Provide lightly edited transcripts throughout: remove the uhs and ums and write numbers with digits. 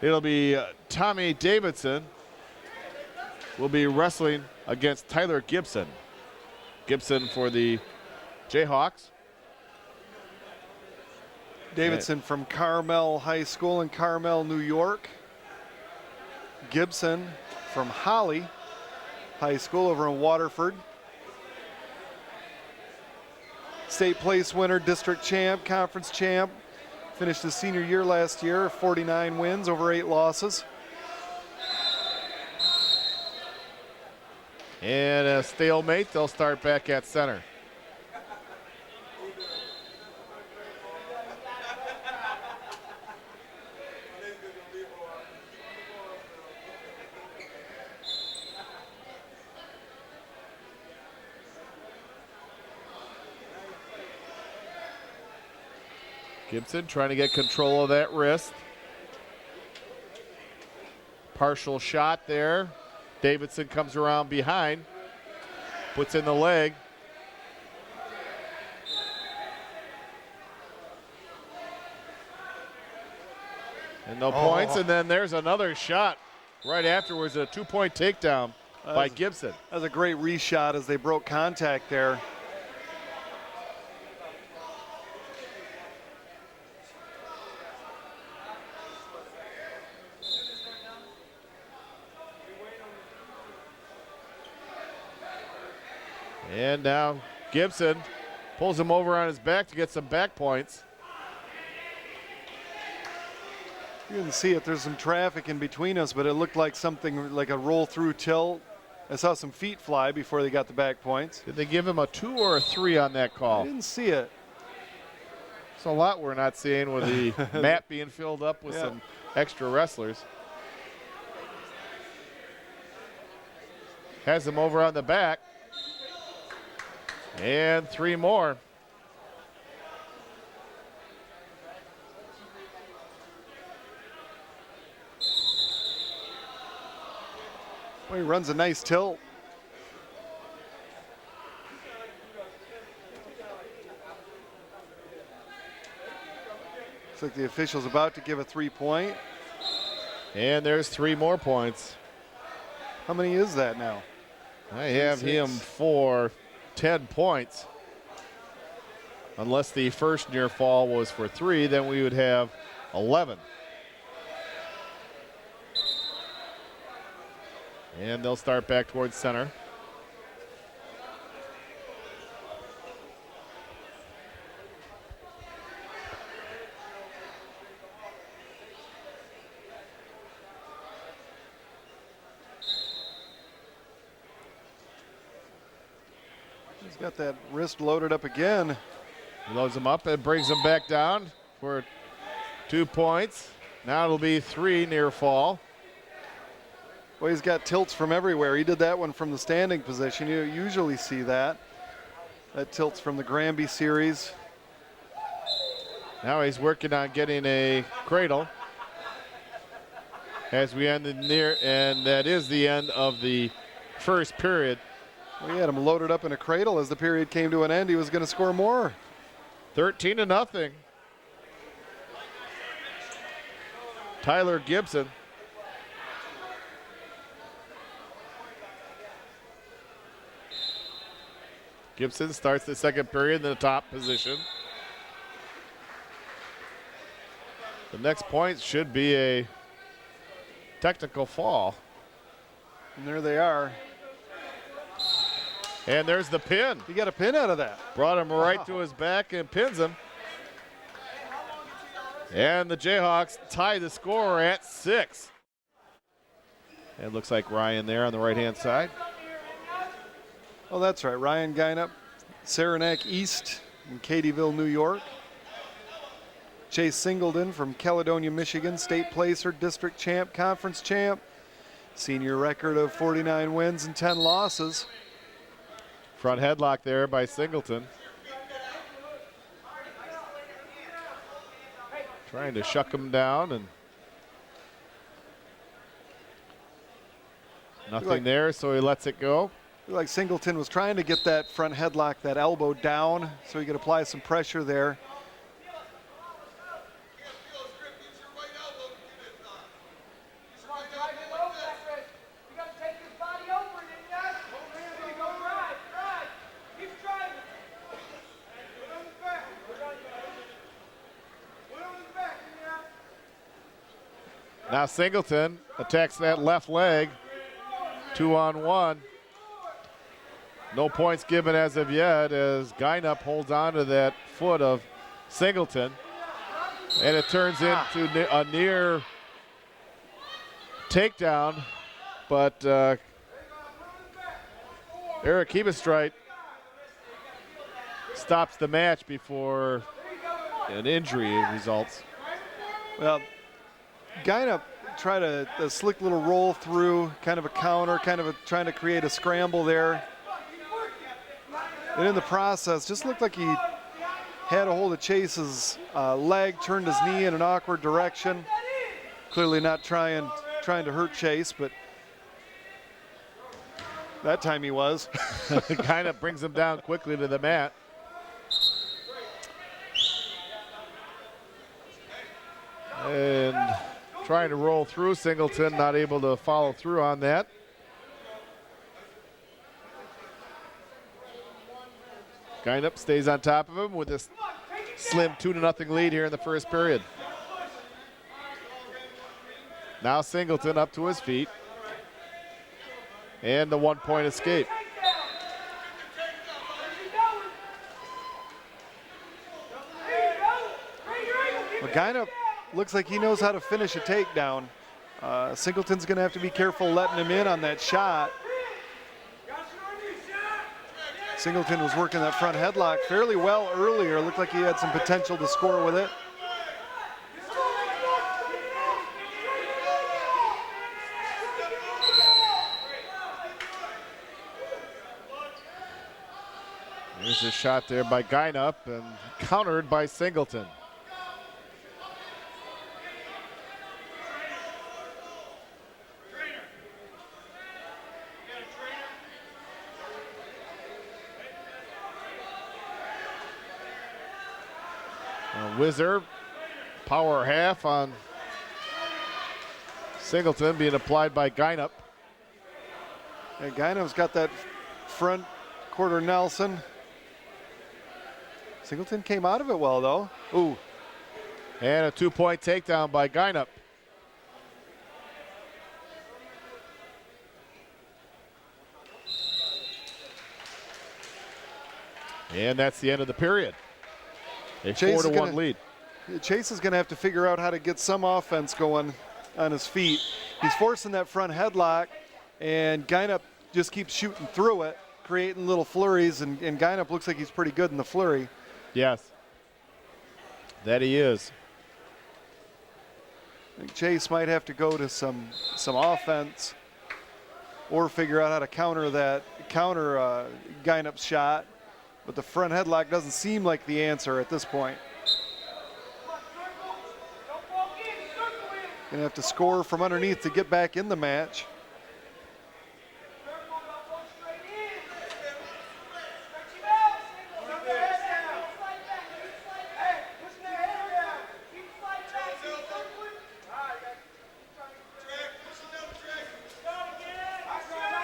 It'll be Tommy Davidson will be wrestling against Tyler Gibson. Gibson for the Jayhawks. Davidson from Carmel High School in Carmel, New York. Gibson from Holly High School over in Waterford. State place winner, district champ, conference champ. Finished his senior year last year, 49 wins over 8 losses. And a stalemate, they'll start back at center. Gibson trying to get control of that wrist. Partial shot there. Davidson comes around behind, puts in the leg. And no points, and then there's another shot right afterwards, a 2-point takedown by Gibson. That was a great reshot as they broke contact there. And now Gibson pulls him over on his back to get some back points. You can see it, there's some traffic in between us, but it looked like something like a roll through tilt. I saw some feet fly before they got the back points. Did they give him a 2 or a 3 on that call? I didn't see it. It's a lot we're not seeing with the mat being filled up with some extra wrestlers. Has him over on the back. And 3 more. Well, he runs a nice tilt. Looks like the official's about to give a 3-point. And there's 3 more points. How many is that now? I have him for 10 points. Unless the first near fall was for 3, then we would have 11. And they'll start back towards center. He's got that wrist loaded up again. He loads him up and brings him back down for 2 points. Now it'll be 3 near fall. Well, he's got tilts from everywhere. He did that one from the standing position. You usually see that. That tilts from the Granby series. Now he's working on getting a cradle as we end the near, and that is the end of the first period. Well, he had him loaded up in a cradle. As the period came to an end, he was going to score more. 13-0. Tyler Gibson. Gibson starts the second period in the top position. The next point should be a technical fall. And there they are. And there's the pin. He got a pin out of that. Brought him right to his back and pins him. And the Jayhawks tie the score at 6. It looks like Ryan there on the right-hand side. Oh, that's right. Ryan Guinup, Saranac East in Katyville, New York. Chase Singleton from Caledonia, Michigan, state placer, district champ, conference champ. Senior record of 49 wins and 10 losses. Front headlock there by Singleton. Trying to shuck him down, and nothing there, so he lets it go. Like Singleton was trying to get that front headlock, that elbow down, so he could apply some pressure there. Now Singleton attacks that left leg. 2-on-1. No points given as of yet as Geinup holds on to that foot of Singleton. And it turns into a near takedown, but Eric Hebestreit stops the match before an injury results. Well, Geinup tried a slick little roll through, kind of a counter, trying to create a scramble there. And in the process, just looked like he had a hold of Chase's leg, turned his knee in an awkward direction. Clearly not trying to hurt Chase, but that time he was. Kind of brings him down quickly to the mat. And trying to roll through Singleton, not able to follow through on that. Geinup stays on top of him with this slim 2-0 lead here in the first period. Now Singleton up to his feet. And the 1-point escape. Well, Geinup looks like he knows how to finish a takedown. Singleton's going to have to be careful letting him in on that shot. Singleton was working that front headlock fairly well earlier. Looked like he had some potential to score with it. There's a shot there by Geinup and countered by Singleton. Whizzer, power half on Singleton being applied by Geinup. And Geinup's got that front quarter Nelson. Singleton came out of it well, though. Ooh. And a 2-point takedown by Geinup. And that's the end of the period. A 4-1 lead. Chase is going to have to figure out how to get some offense going on his feet. He's forcing that front headlock, and Geinup just keeps shooting through it, creating little flurries, and Geinup looks like he's pretty good in the flurry. Yes, that he is. I think Chase might have to go to some offense or figure out how to counter Geinup's shot. But the front headlock doesn't seem like the answer at this point. Gonna have to score from underneath to get back in the match.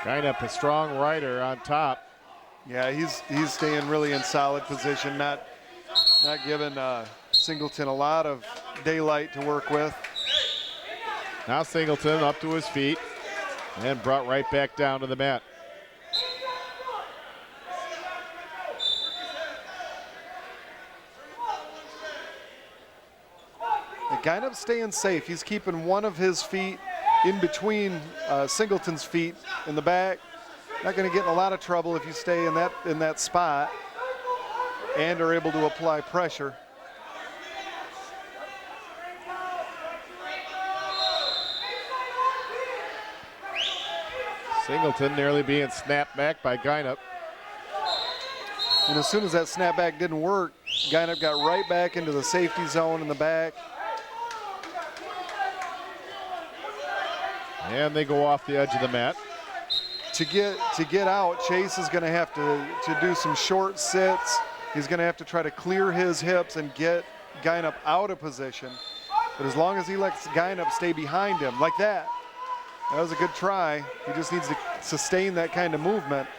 Geinup, a strong rider on top. Yeah, he's staying really in solid position, not giving Singleton a lot of daylight to work with. Now Singleton up to his feet and brought right back down to the mat. The Geinup staying safe. He's keeping one of his feet in between Singleton's feet in the back. Not going to get in a lot of trouble if you stay in that spot and are able to apply pressure. Singleton nearly being snapped back by Geinup. And as soon as that snapback didn't work, Geinup got right back into the safety zone in the back. And they go off the edge of the mat. To get out, Chase is going to have to do some short sits. He's going to have to try to clear his hips and get Geinup out of position. But as long as he lets Geinup stay behind him like that was a good try. He just needs to sustain that kind of movement.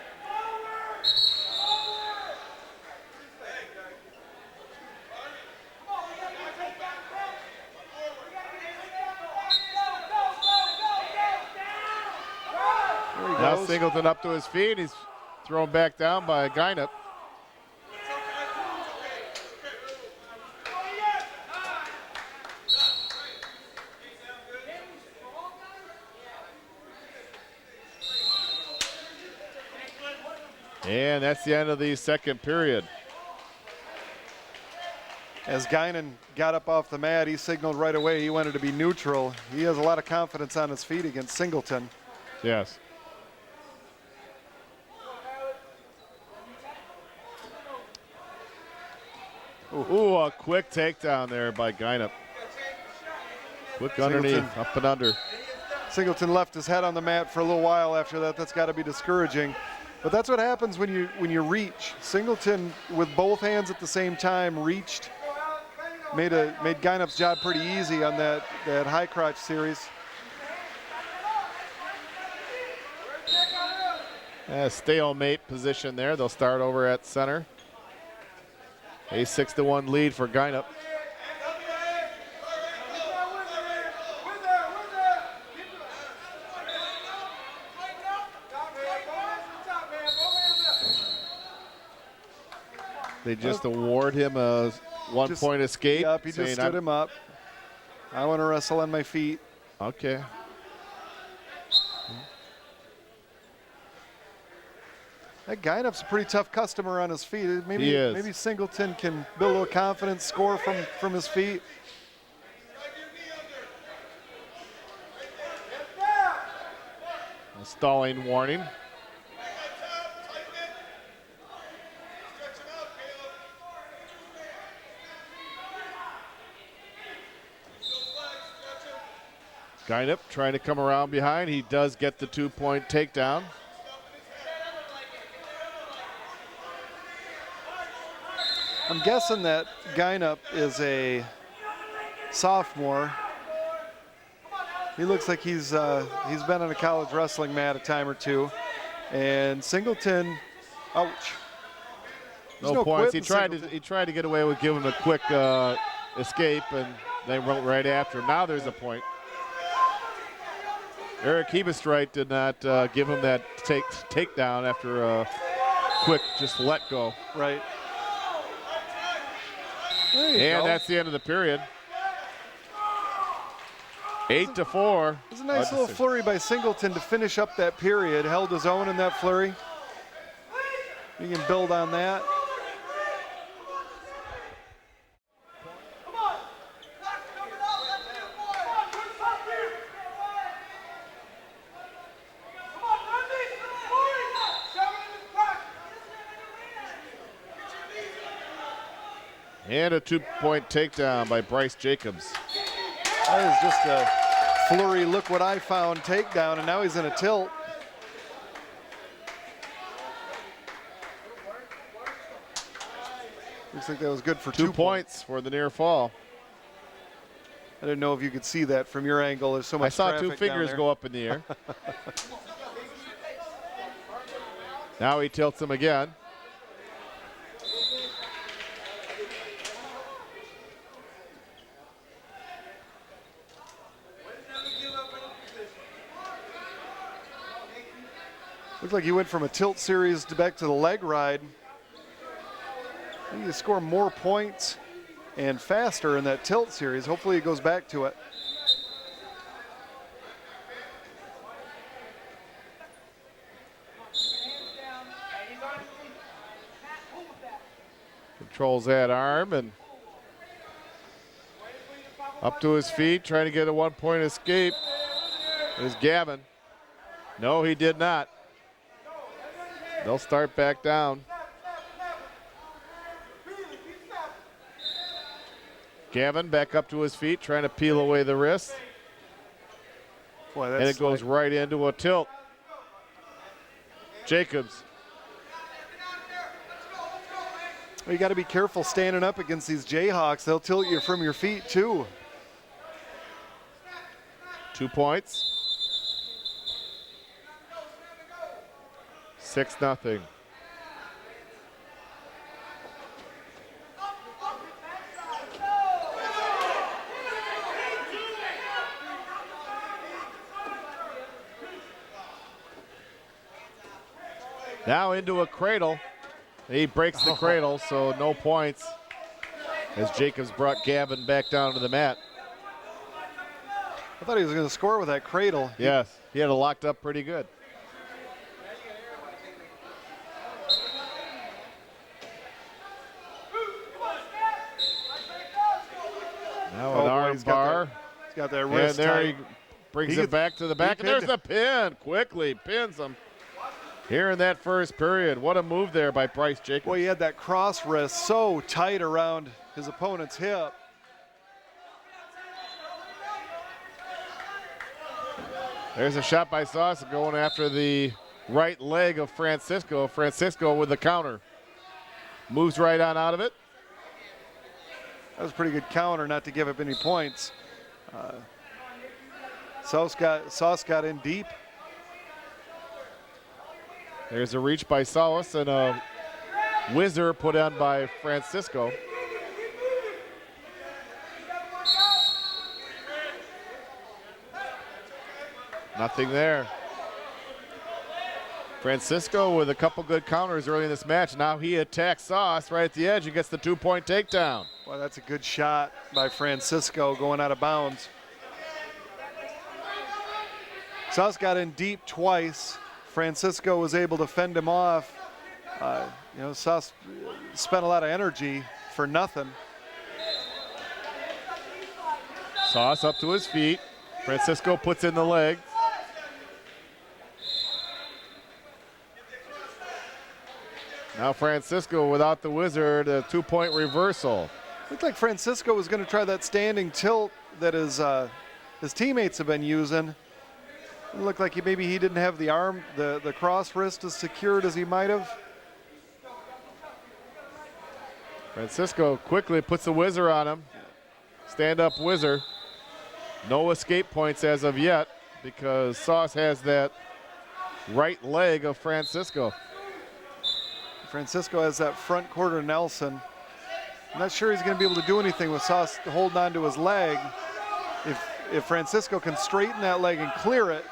Singleton up to his feet. He's thrown back down by Geinup. And that's the end of the second period. As Guinan got up off the mat, he signaled right away he wanted to be neutral. He has a lot of confidence on his feet against Singleton. Yes. Ooh, a quick takedown there by Geinup. Quick underneath, up and under. Singleton left his head on the mat for a little while after that. That's got to be discouraging. But that's what happens when you reach. Singleton, with both hands at the same time, reached, made Geinup's job pretty easy on that high crotch series. Stalemate position there. They'll start over at center. A 6-1 lead for Geinup. They just award him a one-point escape. Yep, he just stood him up. I want to wrestle on my feet. Okay. That Geinup's a pretty tough customer on his feet. He is. Maybe Singleton can build a little confidence, score from his feet. A stalling warning. Geinup trying to come around behind. He does get the 2-point takedown. I'm guessing that Geinup is a sophomore. He looks like he's been on a college wrestling mat a time or two. And Singleton, ouch. No points. He tried to get away with giving him a quick escape, and they went right after him. Now there's a point. Eric Hebestreit did not give him that takedown after a quick just let go. Right. And that's the end of the period. 8-4. It was a nice little flurry by Singleton to finish up that period. Held his own in that flurry. You can build on that. And a 2-point takedown by Bryce Jacobs. That is just a flurry, look what I found takedown, and now he's in a tilt. Looks like that was good for 2 points for the near fall. I didn't know if you could see that from your angle. There's so much I saw traffic 2 fingers down there. go up in the air. Now he tilts him again. Looks like he went from a tilt series back to the leg ride. He can score more points and faster in that tilt series. Hopefully he goes back to it. Controls that arm and up to his feet, trying to get a 1-point escape. Is Gavin. No, he did not. They'll start back down. Gavin back up to his feet, trying to peel away the wrist. Boy, and it goes right into a tilt. Jacobs. Well, you got to be careful standing up against these Jayhawks. They'll tilt you from your feet too. 2 points. 6-0. Now into a cradle. He breaks the cradle, so no points as Jacobs brought Gavin back down to the mat. I thought he was going to score with that cradle. Yes, he had it locked up pretty good. Now an arm bar. He's got that wrist And there tight. he brings it back to the back. And there's the pin. Quickly pins him here in that first period. What a move there by Bryce Jacobs. Boy, he had that cross wrist so tight around his opponent's hip. There's a shot by Sauce going after the right leg of Francisco. Francisco with the counter. Moves right on out of it. That was a pretty good counter, not to give up any points. Sauce got in deep. There's a reach by Sauce and a whizzer put on by Francisco. Nothing there. Francisco with a couple good counters early in this match. Now he attacks Sauce right at the edge and gets the 2-point takedown. Well, that's a good shot by Francisco going out of bounds. Sauce got in deep twice. Francisco was able to fend him off. Sauce spent a lot of energy for nothing. Sauce up to his feet. Francisco puts in the leg. Now Francisco without the wizard, a 2-point reversal. Looked like Francisco was going to try that standing tilt that his teammates have been using. It looked like maybe he didn't have the arm, the cross wrist as secured as he might have. Francisco quickly puts the whizzer on him. Stand up whizzer. No escape points as of yet because Sauce has that right leg of Francisco. Francisco has that front quarter Nelson. I'm not sure he's going to be able to do anything with Sauce holding on to his leg. If Francisco can straighten that leg and clear it.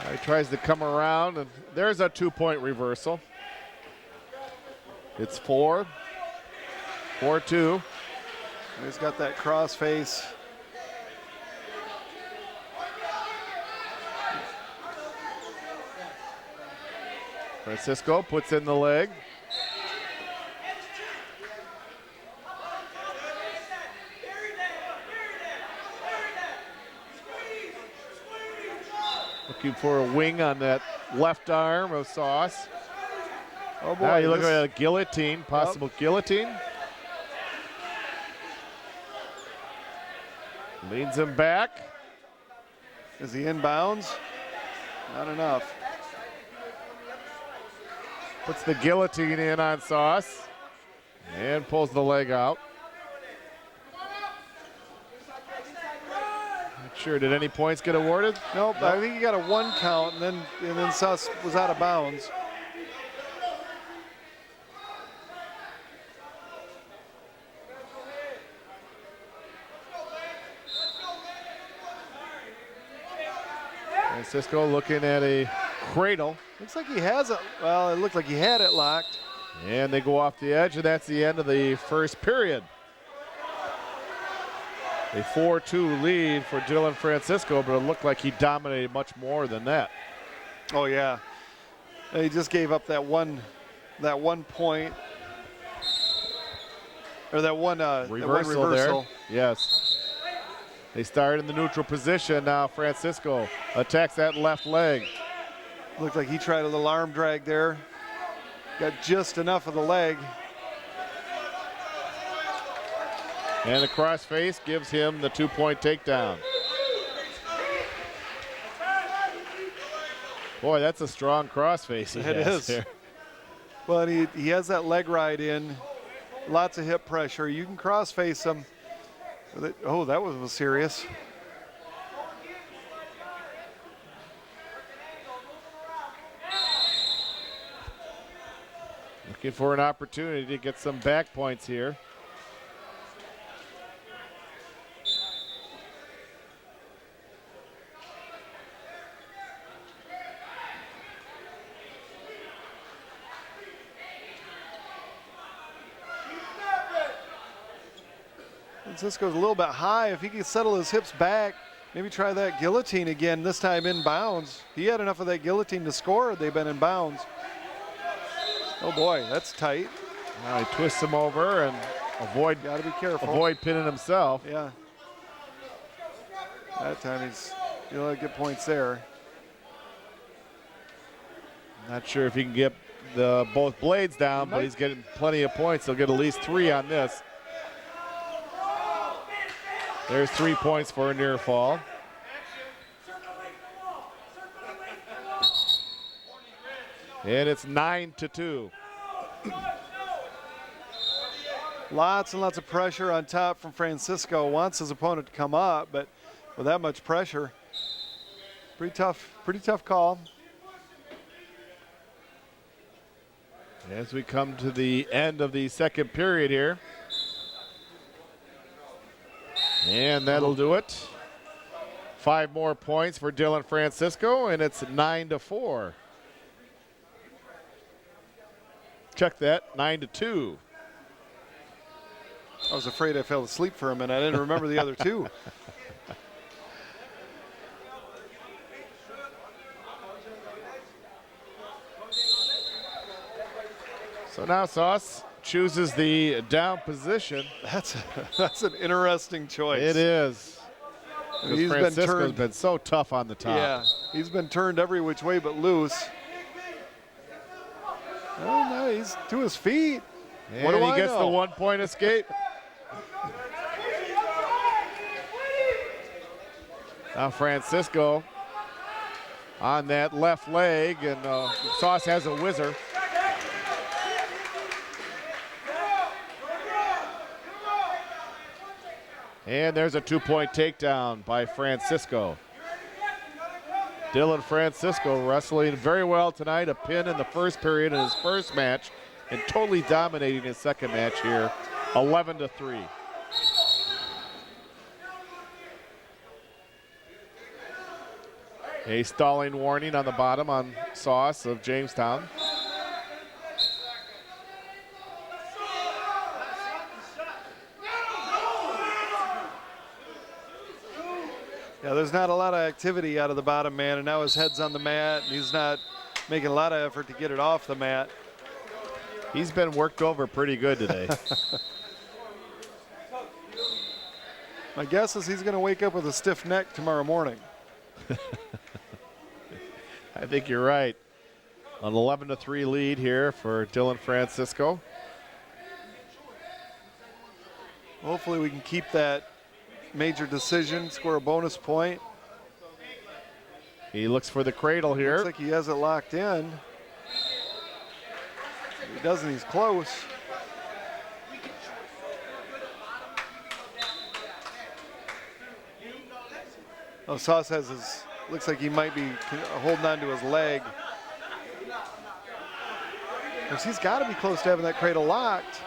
He tries to come around, and there's a 2-point reversal. It's 4-2. He's got that cross face. Francisco puts in the leg. Looking for a wing on that left arm of Sauce. Oh boy, now you look at a guillotine, possible guillotine. Leads him back. Is he in bounds? Not enough. Puts the guillotine in on Sauce and pulls the leg out. Not sure, did any points get awarded? Nope, No. I think he got a 1 count and then Sauce was out of bounds. Francisco looking at a cradle. Looks like he has it. Well, it looked like he had it locked. And they go off the edge, and that's the end of the first period. A 4-2 lead for Dylan Francisco, but it looked like he dominated much more than that. Oh yeah, he just gave up that one point, or that one Reversal there. Yes. They start in the neutral position. Now Francisco attacks that left leg. Looked like he tried a little arm drag there. Got just enough of the leg. And the crossface gives him the 2-point takedown. Boy, that's a strong crossface. It is. There. Well, and he has that leg ride in. Lots of hip pressure. You can crossface him. Oh, that was serious. Looking for an opportunity to get some back points here. Francisco's a little bit high. If he can settle his hips back, maybe try that guillotine again, this time in bounds. He had enough of that guillotine to score. They've been in bounds. Oh boy, that's tight. Now he twists him over and Gotta be careful. avoid pinning himself. Yeah. That time he'll get points there. Not sure if he can get both blades down, but he's getting plenty of points. He'll get at least 3 on this. There's 3 points for a near fall. And it's 9-2. Lots and lots of pressure on top from Francisco. Wants his opponent to come up, but with that much pressure, pretty tough call. As we come to the end of the second period here. And that'll do it. 5 more points for Dylan Francisco, and it's 9-4. Check that, 9-2. I was afraid I fell asleep for a minute. I didn't remember the other two. So now Sauce chooses the down position. That's an interesting choice. It is. He's Francisco's been so tough on the top. Yeah, he's been turned every which way but loose. Oh no, he's to his feet. And what do he I gets know? the 1-point escape. Now Francisco on that left leg, and Sauce has a whizzer. And there's a 2-point takedown by Francisco. Dylan Francisco wrestling very well tonight. A pin in the first period in his first match, and totally dominating his second match here, 11-3. A stalling warning on the bottom on Sauce of Jamestown. Yeah, there's not a lot of activity out of the bottom man, and now his head's on the mat, and he's not making a lot of effort to get it off the mat. He's been worked over pretty good today. My guess is he's going to wake up with a stiff neck tomorrow morning. I think you're right. An 11-3 lead here for Dylan Francisco. Hopefully we can keep that major decision, score a bonus point. He looks for the cradle here. Looks like he has it locked in. If he doesn't, he's close. Oh, Sauce has his, looks like he might be holding on to his leg. Because he's got to be close to having that cradle locked.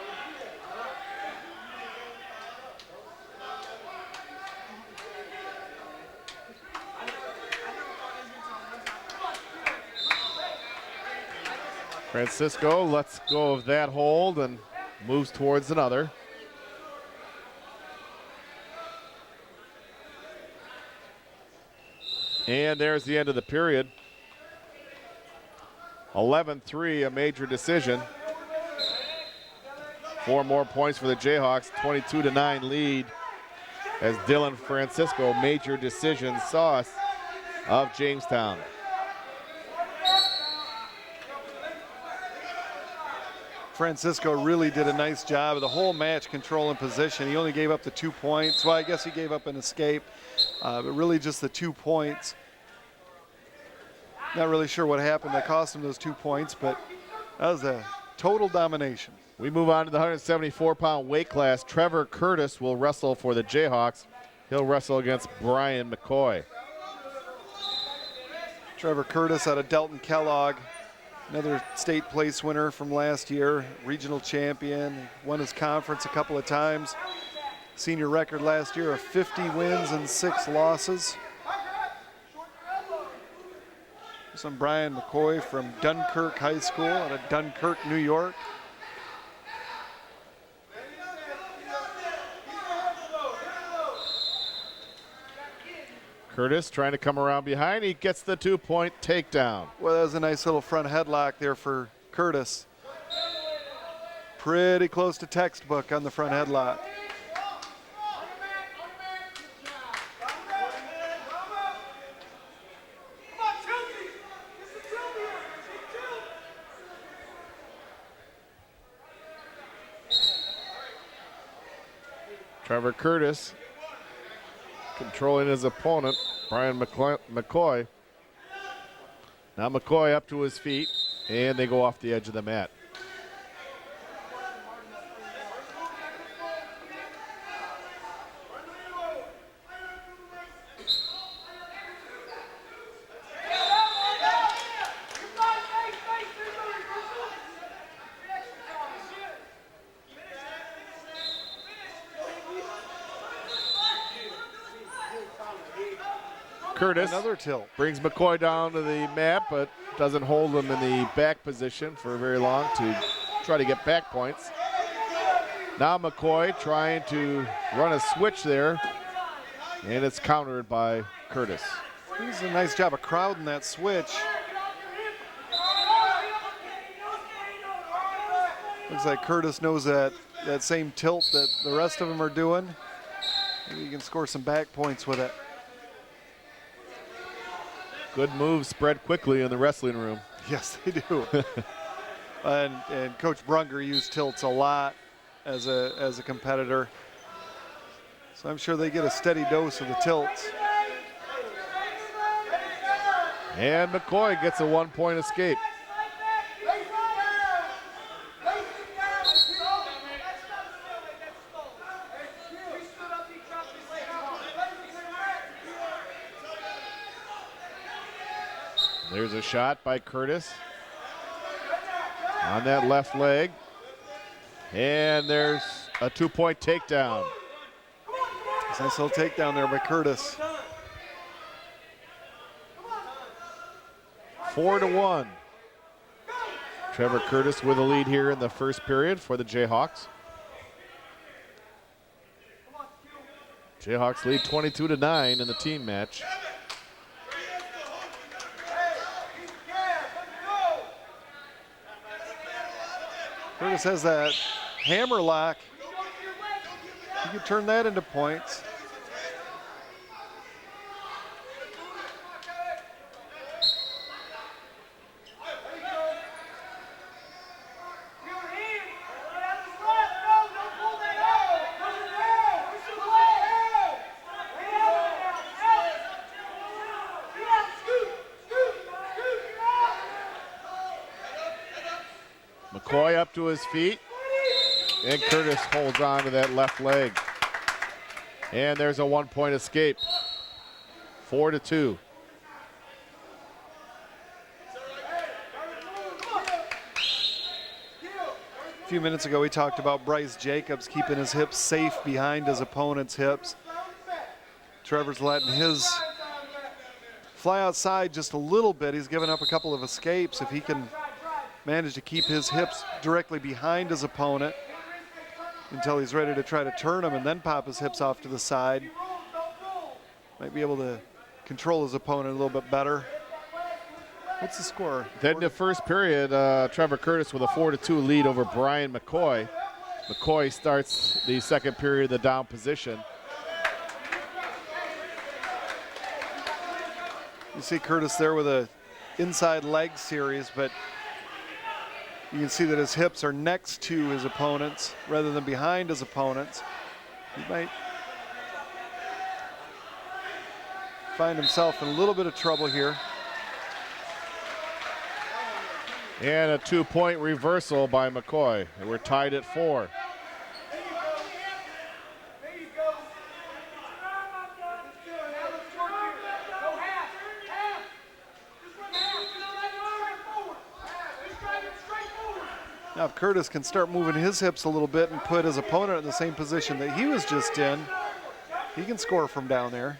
Francisco lets go of that hold and moves towards another. And there's the end of the period. 11-3, a major decision. 4 more points for the Jayhawks, 22-9 lead as Dylan Francisco, major decision Sauce of Jamestown. Francisco really did a nice job of the whole match controlling position. He only gave up the 2 points. Well, I guess he gave up an escape, but really just the 2 points. Not really sure what happened that cost him those 2 points, but that was a total domination. We move on to the 174-pound weight class. Trevor Curtis will wrestle for the Jayhawks. He'll wrestle against Brian McCoy. Trevor Curtis out of Delton Kellogg, another state place winner from last year, regional champion, won his conference a couple of times. Senior record last year of 50 wins and 6 losses. Some Brian McCoy from Dunkirk High School out of Dunkirk, New York. Curtis trying to come around behind. He gets the 2-point takedown. Well, that was a nice little front headlock there for Curtis. Pretty close to textbook on the front headlock. Trevor Curtis controlling his opponent, Brian McCoy. Now McCoy up to his feet, and they go off the edge of the mat. Curtis Another tilt. brings McCoy down to the mat, but doesn't hold him in the back position for very long to try to get back points. Now McCoy trying to run a switch there, and it's countered by Curtis. He does a nice job of crowding that switch. Looks like Curtis knows that same tilt that the rest of them are doing. Maybe he can score some back points with it. Good moves spread quickly in the wrestling room. Yes, they do. and Coach Brunger used tilts a lot as a competitor. So I'm sure they get a steady dose of the tilts. And McCoy gets a 1-point escape. There's a shot by Curtis on that left leg. And there's a 2-point takedown. Nice little takedown there by Curtis. 4-1. Trevor Curtis with a lead here in the first period for the Jayhawks. Jayhawks lead 22-9 in the team match. Curtis has that hammer lock. You can turn that into points. McCoy up to his feet, and Curtis holds on to that left leg. And there's a 1-point escape. 4-2. A few minutes ago, we talked about Bryce Jacobs keeping his hips safe behind his opponent's hips. Trevor's letting his fly outside just a little bit. He's given up a couple of escapes. If he can manage to keep his hips directly behind his opponent until he's ready to try to turn him and then pop his hips off to the side, might be able to control his opponent a little bit better. What's the score? Then in the first period, Trevor Curtis with a 4-2 lead over Brian McCoy. McCoy starts the second period in the down position. You see Curtis there with a inside leg series, but you can see that his hips are next to his opponents rather than behind his opponents. He might find himself in a little bit of trouble here. And a 2-point reversal by McCoy. And we're tied at 4. Now if Curtis can start moving his hips a little bit and put his opponent in the same position that he was just in, he can score from down there.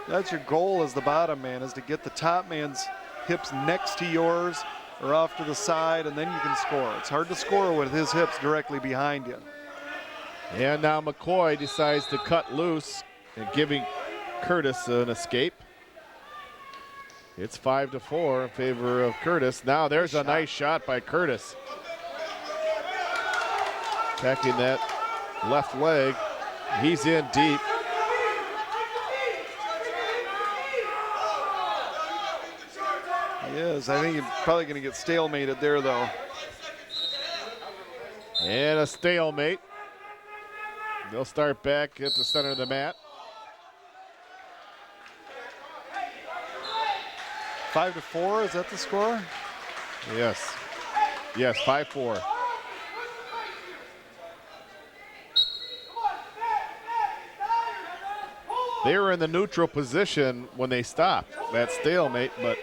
That's your goal as the bottom man, is to get the top man's hips next to yours or off to the side, and then you can score. It's hard to score with his hips directly behind you. And now McCoy decides to cut loose and giving Curtis an escape. It's 5-4 in favor of Curtis. Now there's a nice shot by Curtis. Attacking that left leg. He's in deep. He is. I think he's probably going to get stalemated there, though. And a stalemate. They'll start back at the center of the mat. 5-4, is that the score? Yes. Yes, 5-4. They were in the neutral position when they stopped that stalemate, but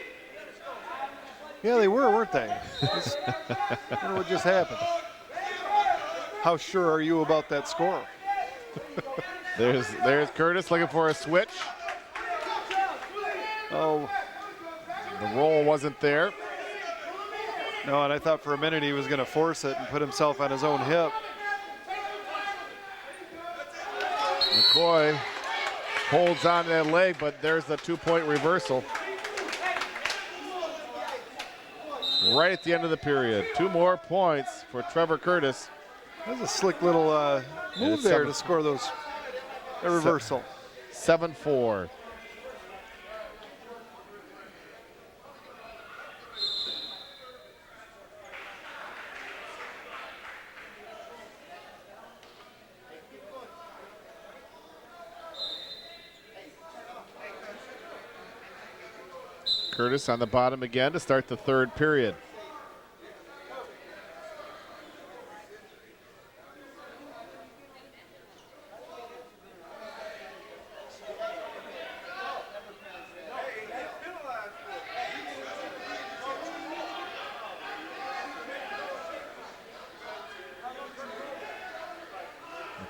Yeah, they were, weren't they? I wonder what just happened. How sure are you about that score? there's Curtis looking for a switch. Oh, The roll wasn't there. no, and I thought for a minute he was going to force it and put himself on his own hip. McCoy holds on to that leg, but there's the 2-point reversal. Right at the end of the period. 2 more points for Trevor Curtis. That was a slick little move there to score a reversal. 7-4. Curtis on the bottom again to start the third period.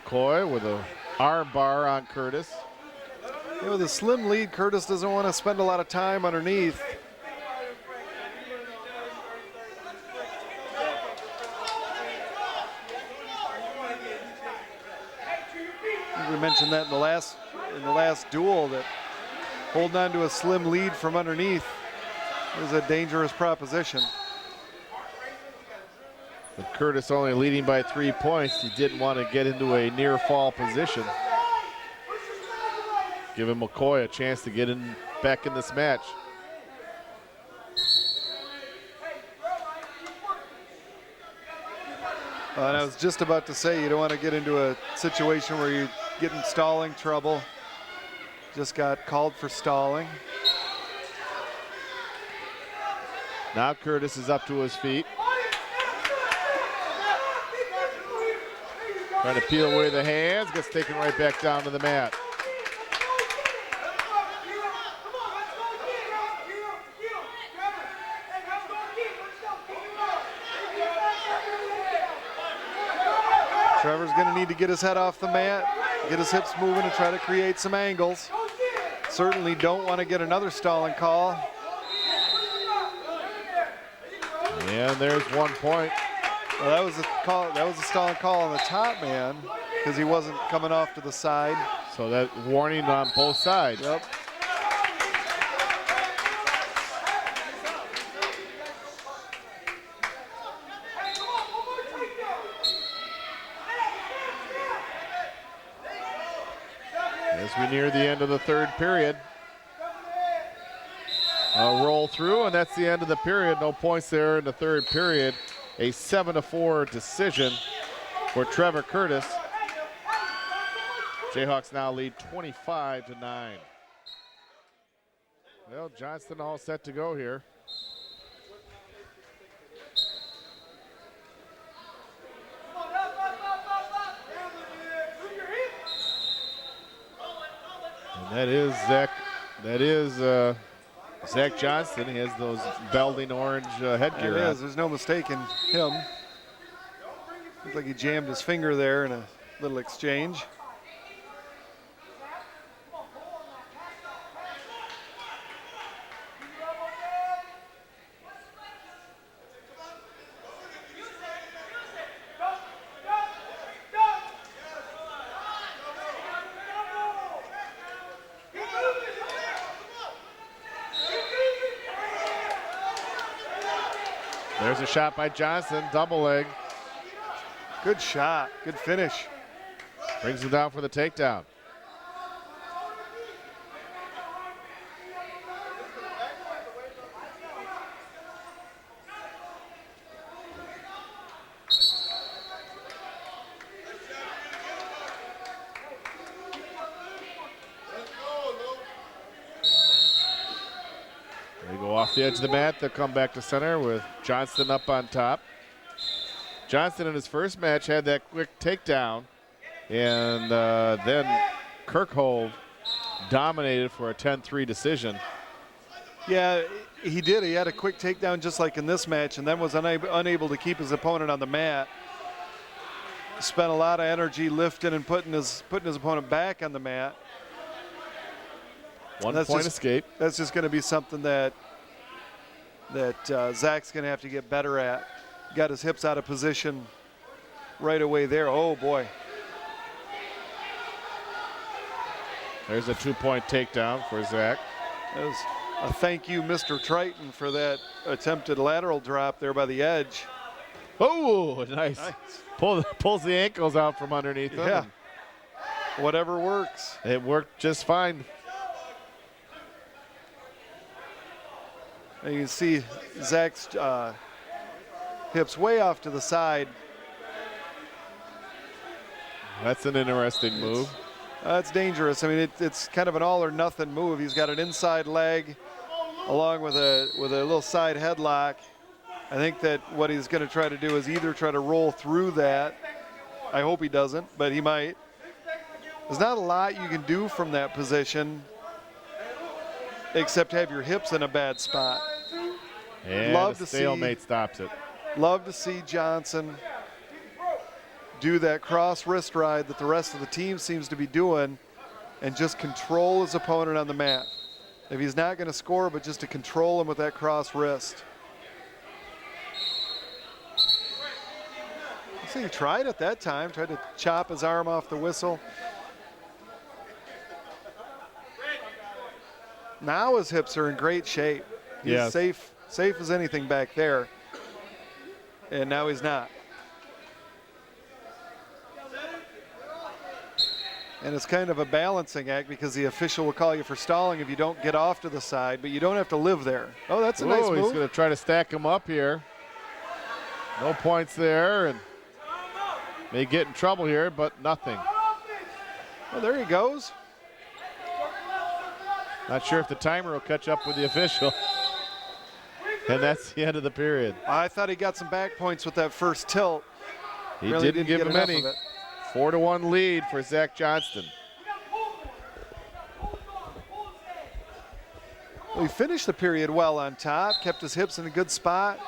McCoy with a arm bar on Curtis. Yeah, with a slim lead, Curtis doesn't want to spend a lot of time underneath. I think we mentioned that in the last duel, that holding on to a slim lead from underneath is a dangerous proposition. With Curtis only leading by 3 points, he didn't want to get into a near fall position. Giving McCoy a chance to get back in this match. And I was just about to say, you don't want to get into a situation where you get in stalling trouble. Just got called for stalling. Now Curtis is up to his feet. Trying to peel away the hands, gets taken right back down to the mat. Trevor's going to need to get his head off the mat, get his hips moving and try to create some angles. Certainly don't want to get another stalling call. And there's 1 point. Well, that was a call. That was a stalling call on the top man because he wasn't coming off to the side. So that warning on both sides. Yep. As we near the end of the third period. A roll through, and that's the end of the period. No points there in the third period. A 7-4 decision for Trevor Curtis. Jayhawks now lead 25-9. Well, Johnston all set to go here. And that is Zach. That is Zach Johnston. He has those belting orange headgear on. There's no mistaking him. Looks like he jammed his finger there in a little exchange. There's a shot by Johnson, double leg. Good shot, good finish. Brings him down for the takedown. They go off the edge of the mat. They'll come back to center with Johnston up on top. Johnston in his first match had that quick takedown, and then Kirkhope dominated for a 10-3 decision. Yeah, he did. He had a quick takedown just like in this match, and then was unable to keep his opponent on the mat. Spent a lot of energy lifting and putting his opponent back on the mat. One point escape. That's just going to be something that Zach's going to have to get better at. Got his hips out of position right away there. Oh, boy. There's a 2-point takedown for Zach. That was a thank you, Mr. Triton, for that attempted lateral drop there by the edge. Oh, nice. Pulls the ankles out from underneath him. Yeah. Whatever works. It worked just fine. And you can see Zach's hips way off to the side. That's an interesting move. That's dangerous. I mean, it's kind of an all or nothing move. He's got an inside leg along with a little side headlock. I think that what he's going to try to do is either try to roll through that. I hope he doesn't, but he might. There's not a lot you can do from that position except have your hips in a bad spot. And Love the to stalemate stops it. Love to see Johnson do that cross wrist ride that the rest of the team seems to be doing and just control his opponent on the mat. If he's not going to score, but just to control him with that cross wrist. I see he tried at that time, tried to chop his arm off the whistle. Now his hips are in great shape. He's Yes. safe as anything back there. And now he's not. And it's kind of a balancing act because the official will call you for stalling if you don't get off to the side, but you don't have to live there. Oh, that's a nice move. He's going to try to stack him up here. No points there, and may get in trouble here, but nothing. Well, there he goes. Not sure if the timer will catch up with the official. And that's the end of the period. I thought he got some back points with that first tilt. He Really didn't give him enough any. of it. 4-1 lead for Zach Johnston. Well, he finished the period well on top, kept his hips in a good spot.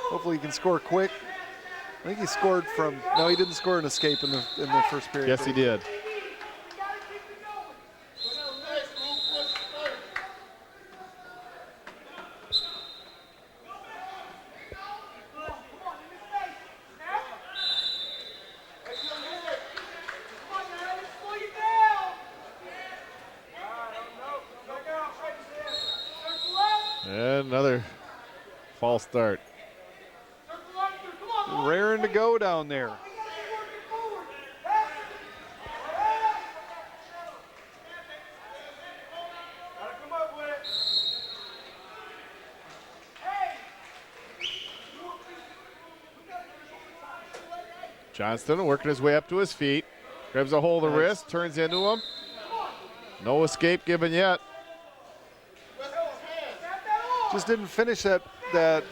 Hopefully he can score quick. I think he scored from, no, he didn't score an escape in the first period. Yes, he did. And another false start. Raring to go down there. Johnston working his way up to his feet. Grabs a hold of the wrist, turns into him. No escape given yet. Just didn't finish that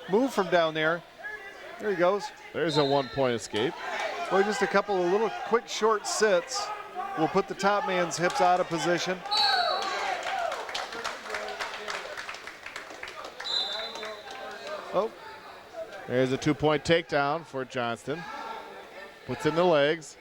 move from down there. There he goes. There's a 1-point escape. Boy, just a couple of little quick short sits will put the top man's hips out of position. Oh. There's a 2-point takedown for Johnston. Puts in the legs.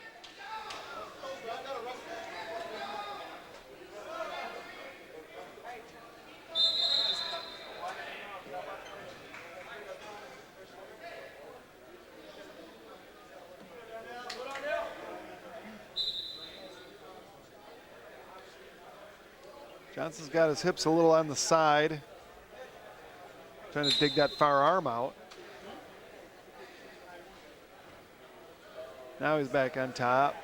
Johnson's got his hips a little on the side, trying to dig that far arm out. Now he's back on top.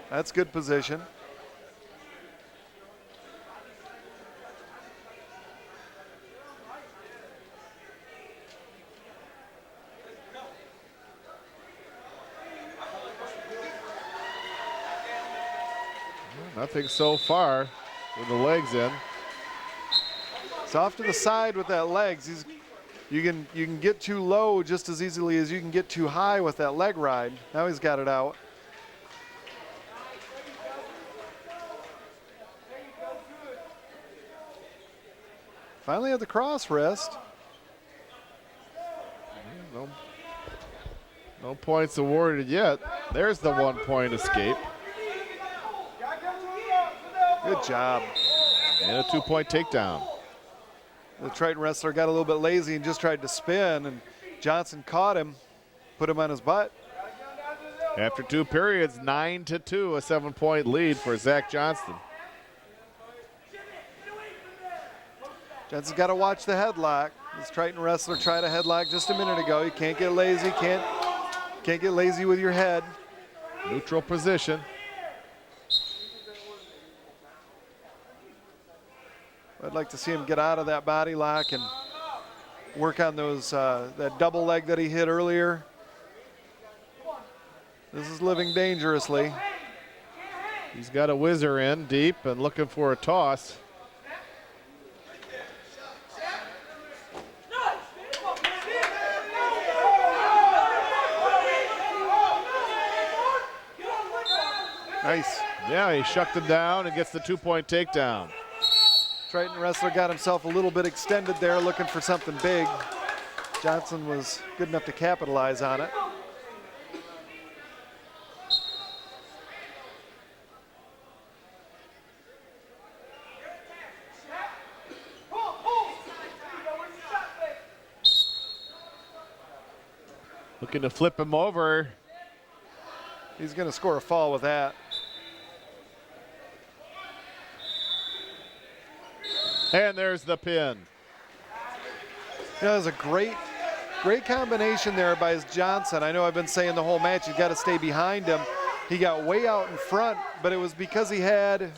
That's good position. Nothing so far with the legs in. It's off to the side with that legs. You can get too low just as easily as you can get too high with that leg ride. Now he's got it out. Finally at the cross wrist. No points awarded yet. There's the 1 point escape. Good job. And a 2 point takedown. The Triton wrestler got a little bit lazy and just tried to spin, and Johnson caught him, put him on his butt. After 2 periods, 9-2, a 7 point lead for Zach Johnston. Johnson's got to watch the headlock. This Triton wrestler tried a headlock just a minute ago. You can't get lazy, can't get lazy with your head. Neutral position. I'd like to see him get out of that body lock and work on those that double leg that he hit earlier. This is living dangerously. He's got a whizzer in deep and looking for a toss. Nice. Yeah, he shucked him down and gets the 2 point takedown. Triton wrestler got himself a little bit extended there, looking for something big. Johnson was good enough to capitalize on it. Looking to flip him over. He's going to score a fall with that. And there's the pin. That was a great combination there by Johnson. I know I've been saying the whole match, you've got to stay behind him. He got way out in front, but it was because he had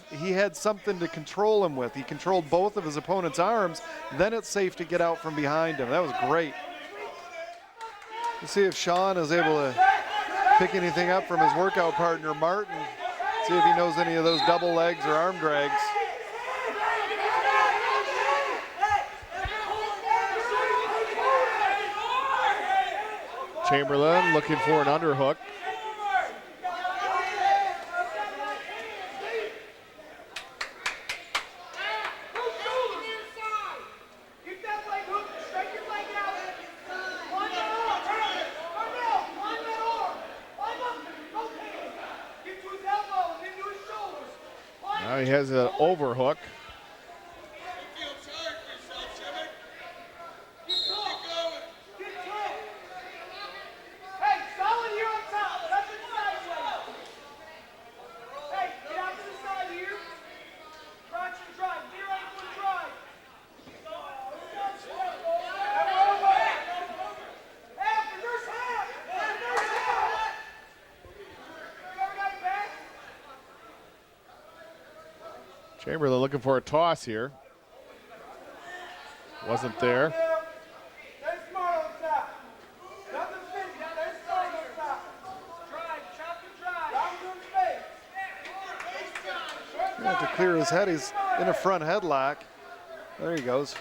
something to control him with. He controlled both of his opponent's arms. Then it's safe to get out from behind him. That was great. Let's see if Sean is able to pick anything up from his workout partner, Martin. See if he knows any of those double legs or arm drags. Chamberlain looking for an underhook. Now he has an overhook. Chamberlain looking for a toss here. Wasn't there. Gonna have to clear his head. He's in a front headlock. There he goes.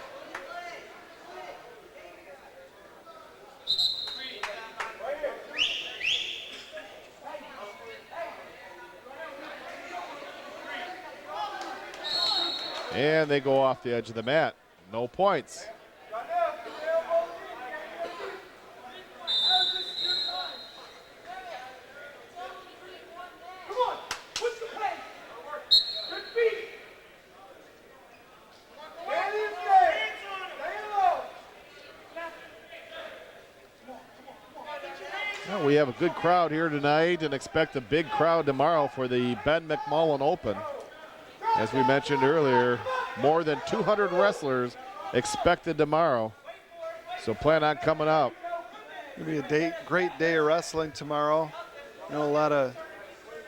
And they go off the edge of the mat. No points. Well, we have a good crowd here tonight and expect a big crowd tomorrow for the Ben McMullen Open. As we mentioned earlier, More than 200 wrestlers expected tomorrow. So plan on coming out. It'll be a great day of wrestling tomorrow. You know, a lot of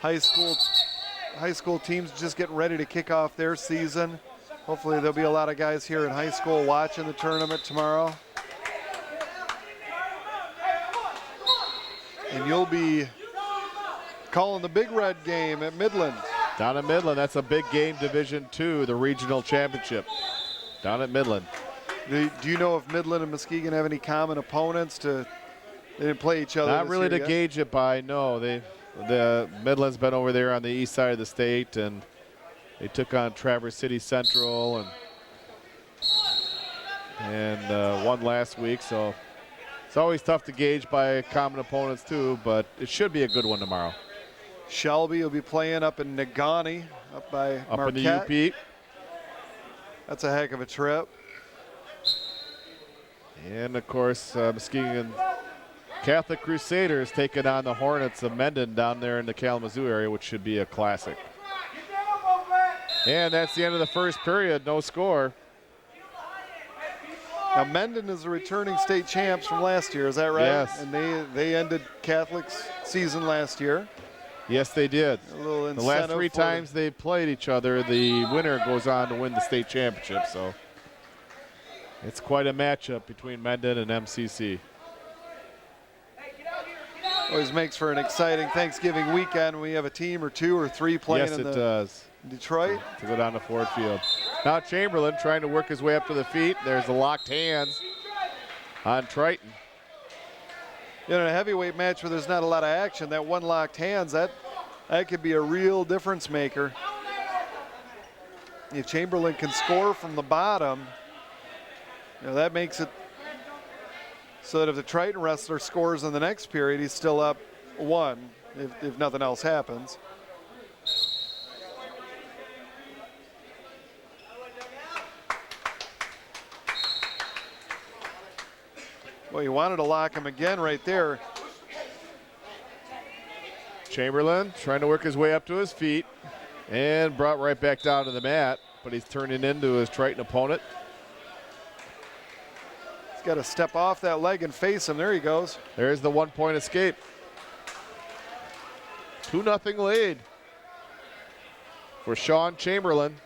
high school teams just getting ready to kick off their season. Hopefully there'll be a lot of guys here in high school watching the tournament tomorrow. And you'll be calling the Big Red game at Midland. Down at Midland, that's a big game, Division II, the regional championship. Down at Midland. Do you know if Midland and Muskegon have any common opponents? They didn't play each other. Not really to gauge it by, no. The Midland's been over there on the east side of the state, and they took on Traverse City Central and won last week. So it's always tough to gauge by common opponents too, but it should be a good one tomorrow. Shelby will be playing up in Negaunee, up by Marquette. Up in the UP. That's a heck of a trip. And of course, Muskegon Catholic Crusaders taking on the Hornets of Mendon down there in the Kalamazoo area, which should be a classic. And that's the end of the first period, no score. Now Mendon is the returning state champs from last year, is that right? Yes. And they ended Catholic's season last year. Yes, they did. A little the last incentive three times they played each other, the winner goes on to win the state championship. So it's quite a matchup between Mendon and MCC. Always makes for an exciting Thanksgiving weekend when we have a team or two or three playing Yes, in it does. Detroit. To go down to Ford Field. Now Chamberlain trying to work his way up to the feet. There's the locked hands on Triton. In a heavyweight match where there's not a lot of action, that one locked hands, that could be a real difference maker. If Chamberlain can score from the bottom, you know, that makes it so that if the Triton wrestler scores in the next period, he's still up one if nothing else happens. Well, you wanted to lock him again right there. Chamberlain trying to work his way up to his feet and brought right back down to the mat, but he's turning into his Triton opponent. He's got to step off that leg and face him. There he goes. There's the 1 point escape. 2-0 lead for Sean Chamberlain.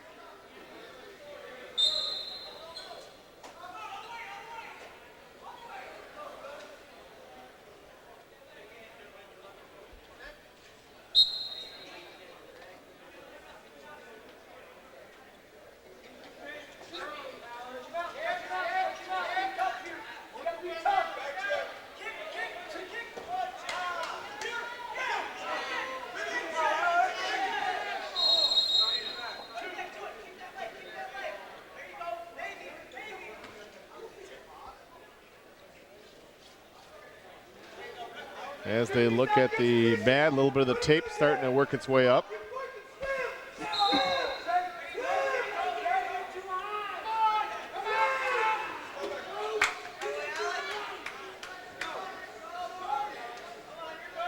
As they look at the mat, a little bit of the tape starting to work its way up.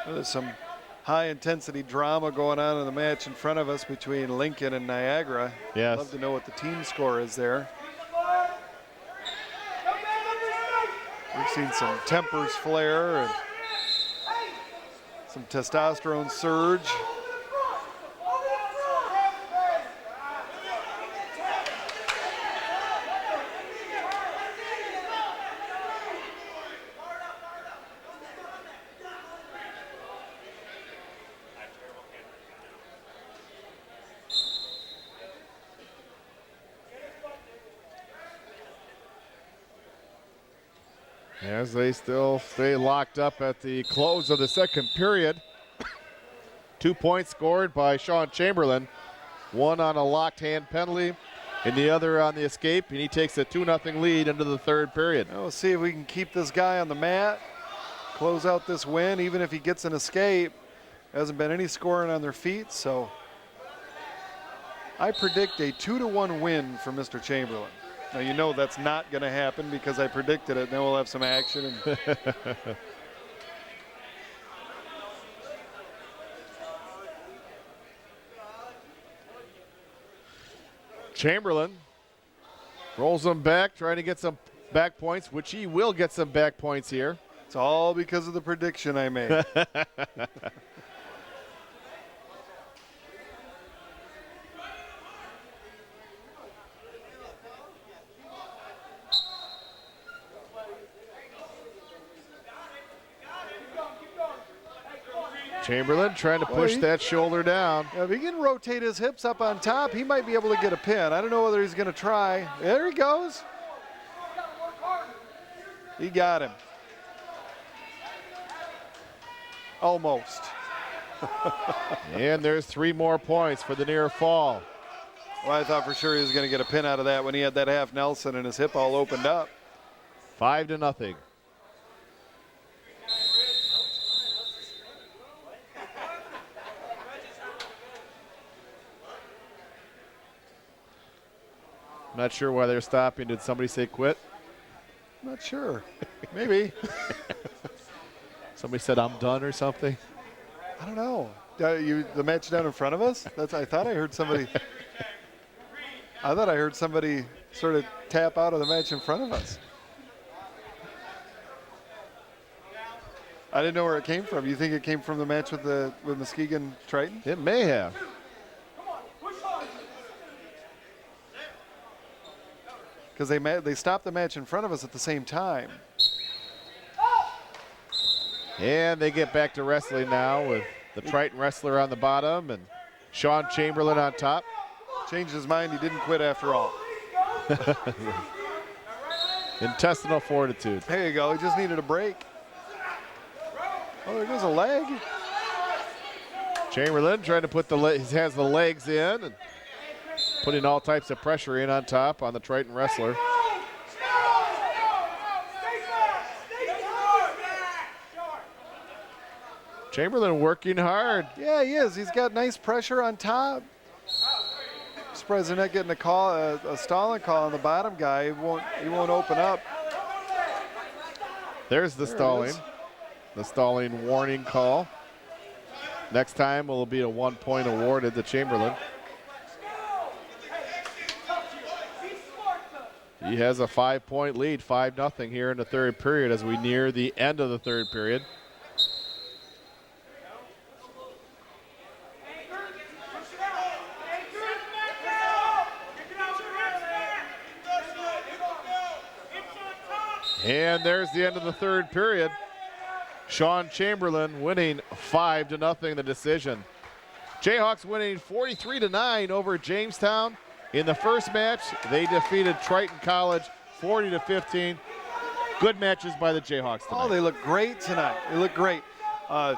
There's some high intensity drama going on in the match in front of us between Lincoln and Niagara. Yes. Love to know what the team score is there. We've seen some tempers flare and some testosterone surge. As they still stay locked up at the close of the second period. 2 points scored by Sean Chamberlain. One on a locked hand penalty and the other on the escape, and he takes a 2-0 lead into the third period. We'll see if we can keep this guy on the mat, close out this win, even if he gets an escape. Hasn't been any scoring on their feet, so I predict a 2-1 win for Mr. Chamberlain. Now, you know that's not going to happen because I predicted it. Then we'll have some action. Chamberlain Rolls them back, trying to get some back points, which he will get some back points here. It's all because of the prediction I made. Chamberlain trying to push that shoulder down. If he can rotate his hips up on top, he might be able to get a pin. I don't know whether he's going to try. There he goes. He got him. Almost. And there's 3 more points for the near fall. Well, I thought for sure he was going to get a pin out of that when he had that half Nelson and his hip all opened up. 5-0. I'm not sure why they're stopping. Did somebody say quit? Not sure. Maybe. Somebody said I'm done or something? I don't know. The match down in front of us? I thought I heard somebody. I thought I heard somebody sort of tap out of the match in front of us. I didn't know where it came from. You think it came from the match with Muskegon Triton? It may have. Because they stopped the match in front of us at the same time. And they get back to wrestling now with the Triton wrestler on the bottom and Sean Chamberlain on top. Changed his mind. He didn't quit after all. Intestinal fortitude. There you go. He just needed a break. Oh, there goes a leg. Chamberlain trying to put he has the legs in and putting all types of pressure in on top on the Triton wrestler. Chamberlain working hard. Yeah, he is. He's got nice pressure on top. Surprised they're not getting a stalling call on the bottom guy. He won't open up. There's the stalling. The stalling warning call. Next time will be a 1 point awarded to Chamberlain. He has a 5-point lead, 5-0 here in the third period as we near the end of the third period. And there's the end of the third period. Sean Chamberlain winning 5-0 the decision. Jayhawks winning 43-9 over Jamestown. In the first match, they defeated Triton College 40-15. Good matches by the Jayhawks tonight. Oh, they look great tonight. They look great. I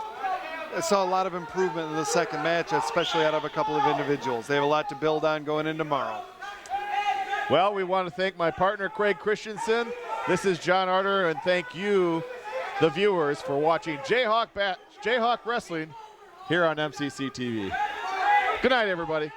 saw a lot of improvement in the second match, especially out of a couple of individuals. They have a lot to build on going in tomorrow. Well, we want to thank my partner, Craig Christensen. This is John Arter, and thank you, the viewers, for watching Jayhawk Wrestling here on MCC TV. Good night, everybody.